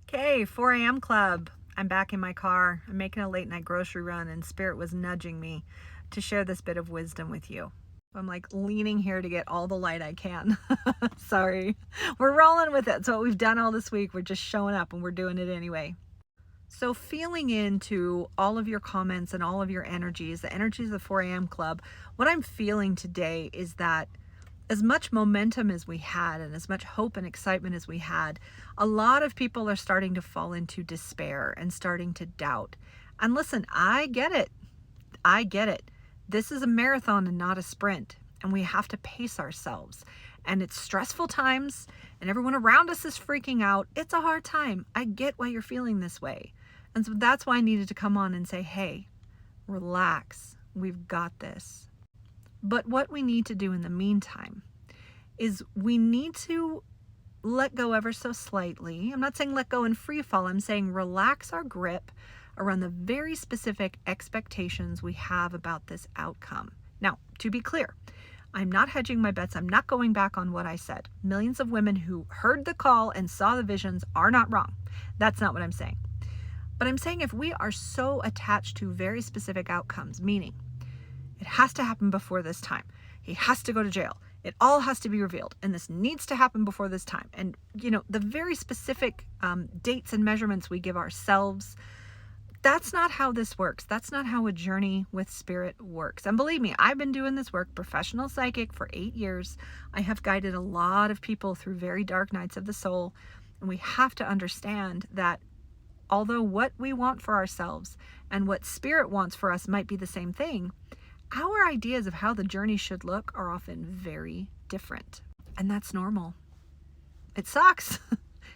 Okay, 4 a.m. club. I'm back in my car. I'm making a late night grocery run, and Spirit was nudging me to share this bit of wisdom with you. I'm like leaning here to get all the light I can. Sorry. We're rolling with it. It's what we've done all this week. We're just showing up and we're doing it anyway. So, feeling into all of your comments and all of your energies, the energies of the 4 a.m. club, what I'm feeling today is that as much momentum as we had and as much hope and excitement as we had, a lot of people are starting to fall into despair and starting to doubt. And listen, I get it. I get it. This is a marathon and not a sprint, and we have to pace ourselves. And it's stressful times, and everyone around us is freaking out. It's a hard time. I get why you're feeling this way. And so that's why I needed to come on and say, hey, relax. We've got this. But what we need to do in the meantime is we need to let go ever so slightly. I'm not saying let go and free fall. I'm saying relax our grip around the very specific expectations we have about this outcome. Now, to be clear, I'm not hedging my bets. I'm not going back on what I said. Millions of women who heard the call and saw the visions are not wrong. That's not what I'm saying. But I'm saying if we are so attached to very specific outcomes, meaning it has to happen before this time. He has to go to jail. It all has to be revealed. And this needs to happen before this time. And, the very specific dates and measurements we give ourselves, that's not how this works. That's not how a journey with spirit works. And believe me, I've been doing this work, professional psychic, for 8 years. I have guided a lot of people through very dark nights of the soul. And we have to understand that although what we want for ourselves and what spirit wants for us might be the same thing, our ideas of how the journey should look are often very different. And that's normal. It sucks.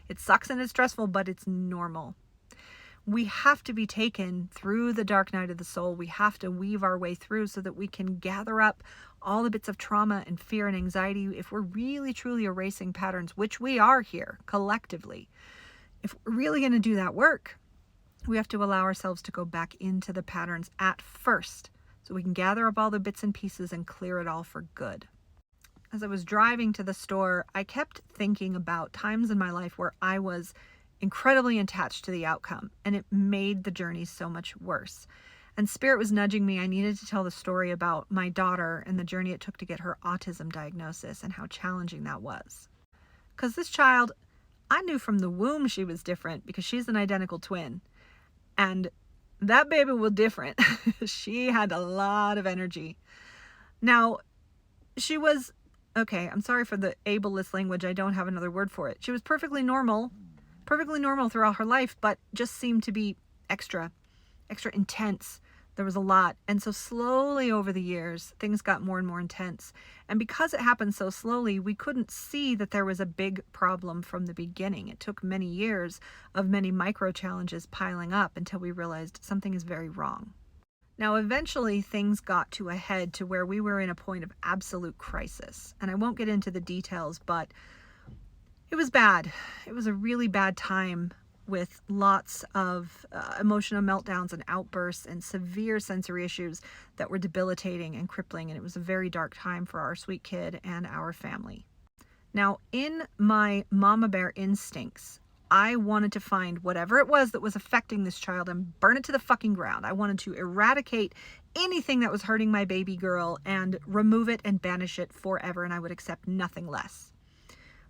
It sucks and it's stressful, but it's normal. We have to be taken through the dark night of the soul. We have to weave our way through so that we can gather up all the bits of trauma and fear and anxiety. If we're really, truly erasing patterns, which we are here collectively, if we're really going to do that work, we have to allow ourselves to go back into the patterns at first, so we can gather up all the bits and pieces and clear it all for good. As I was driving to the store, I kept thinking about times in my life where I was incredibly attached to the outcome, and it made the journey so much worse. And Spirit was nudging me. I needed to tell the story about my daughter and the journey it took to get her autism diagnosis and how challenging that was. Because this child, I knew from the womb she was different because she's an identical twin. And that baby was different. She had a lot of energy. Now, she was, okay, I'm sorry for the ableist language. I don't have another word for it. She was perfectly normal throughout her life, but just seemed to be extra intense. There was a lot. And so slowly over the years, things got more and more intense. And because it happened so slowly, we couldn't see that there was a big problem from the beginning. It took many years of many micro challenges piling up until we realized something is very wrong. Now, eventually things got to a head to where we were in a point of absolute crisis. And I won't get into the details, but it was bad. It was a really bad time with lots of emotional meltdowns and outbursts and severe sensory issues that were debilitating and crippling. And it was a very dark time for our sweet kid and our family. Now, in my mama bear instincts, I wanted to find whatever it was that was affecting this child and burn it to the fucking ground. I wanted to eradicate anything that was hurting my baby girl and remove it and banish it forever, and I would accept nothing less.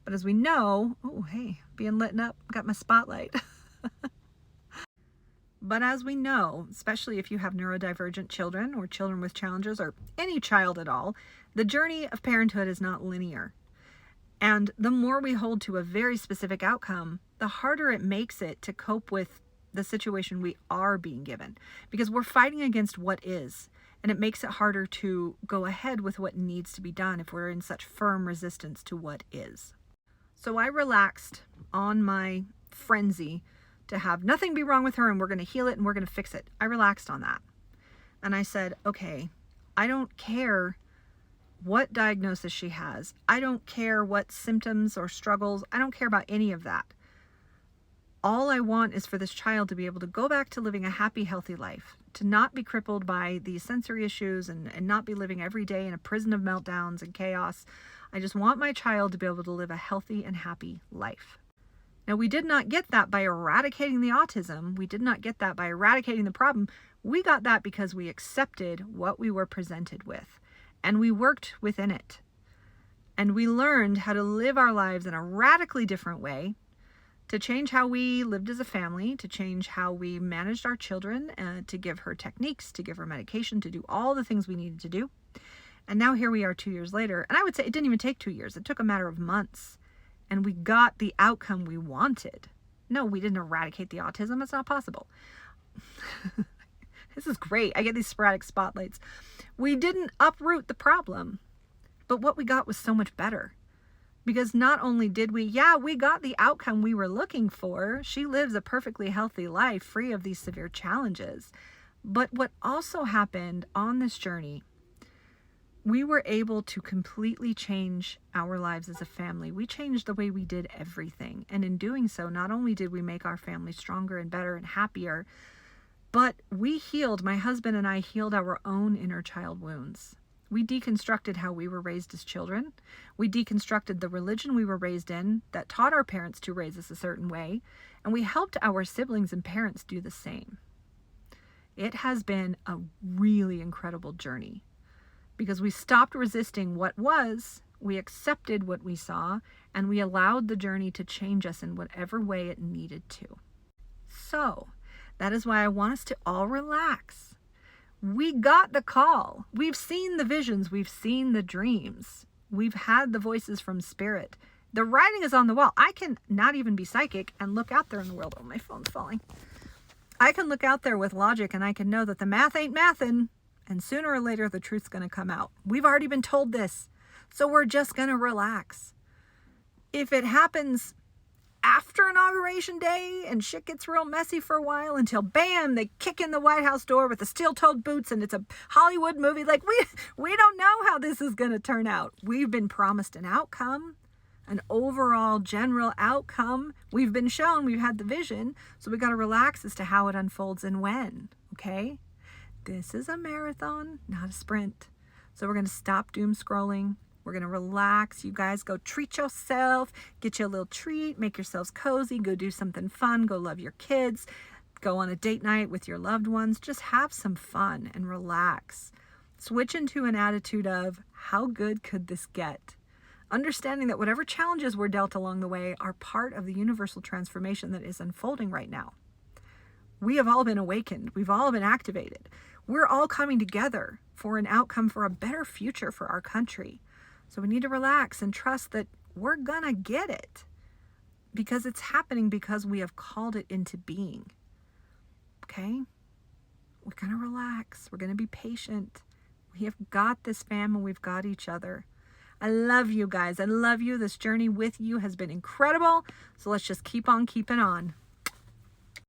But as we know, oh, hey, being lit up, got my spotlight. But as we know, especially if you have neurodivergent children or children with challenges or any child at all, the journey of parenthood is not linear. And the more we hold to a very specific outcome, the harder it makes it to cope with the situation we are being given, because we're fighting against what is. And it makes it harder to go ahead with what needs to be done if we're in such firm resistance to what is. So I relaxed on my frenzy to have nothing be wrong with her and we're going to heal it and we're going to fix it. I relaxed on that. And I said, okay, I don't care what diagnosis she has. I don't care what symptoms or struggles. I don't care about any of that. All I want is for this child to be able to go back to living a happy, healthy life, to not be crippled by these sensory issues and not be living every day in a prison of meltdowns and chaos. I just want my child to be able to live a healthy and happy life. Now, we did not get that by eradicating the autism. We did not get that by eradicating the problem. We got that because we accepted what we were presented with, and we worked within it. And we learned how to live our lives in a radically different way, to change how we lived as a family, to change how we managed our children, to give her techniques, to give her medication, to do all the things we needed to do. And now here we are 2 years later. And I would say it didn't even take 2 years. It took a matter of months. And we got the outcome we wanted. No, we didn't eradicate the autism. It's not possible. This is great. I get these sporadic spotlights. We didn't uproot the problem. But what we got was so much better. Because not only did we got the outcome we were looking for. She lives a perfectly healthy life, free of these severe challenges. But what also happened on this journey, we were able to completely change our lives as a family. We changed the way we did everything. And in doing so, not only did we make our family stronger and better and happier, but we healed, my husband and I healed our own inner child wounds. We deconstructed how we were raised as children. We deconstructed the religion we were raised in that taught our parents to raise us a certain way. And we helped our siblings and parents do the same. It has been a really incredible journey because we stopped resisting what was, we accepted what we saw, and we allowed the journey to change us in whatever way it needed to. So that is why I want us to all relax. We got the call. We've seen the visions. We've seen the dreams. We've had the voices from spirit. The writing is on the wall. I can not even be psychic and look out there in the world. Oh, my phone's falling. I can look out there with logic and I can know that the math ain't mathin', and sooner or later the truth's going to come out. We've already been told this, so we're just going to relax. If it happens after Inauguration Day and shit gets real messy for a while until bam, they kick in the White House door with the steel-toed boots and it's a Hollywood movie, like we don't know how this is going to turn out. We've been promised an outcome, an overall general outcome. We've been shown, we've had the vision, so we got to relax as to how it unfolds and when, okay? This is a marathon, not a sprint. So we're going to stop doom scrolling. We're going to relax. You guys go treat yourself, get you a little treat, make yourselves cozy, go do something fun, go love your kids, go on a date night with your loved ones. Just have some fun and relax. Switch into an attitude of how good could this get? Understanding that whatever challenges were dealt along the way are part of the universal transformation that is unfolding right now. We have all been awakened. We've all been activated. We're all coming together for an outcome for a better future for our country. So we need to relax and trust that we're gonna get it because it's happening because we have called it into being. Okay? We're gonna relax. We're gonna be patient. We have got this, fam, and we've got each other. I love you guys. I love you. This journey with you has been incredible. So let's just keep on keeping on.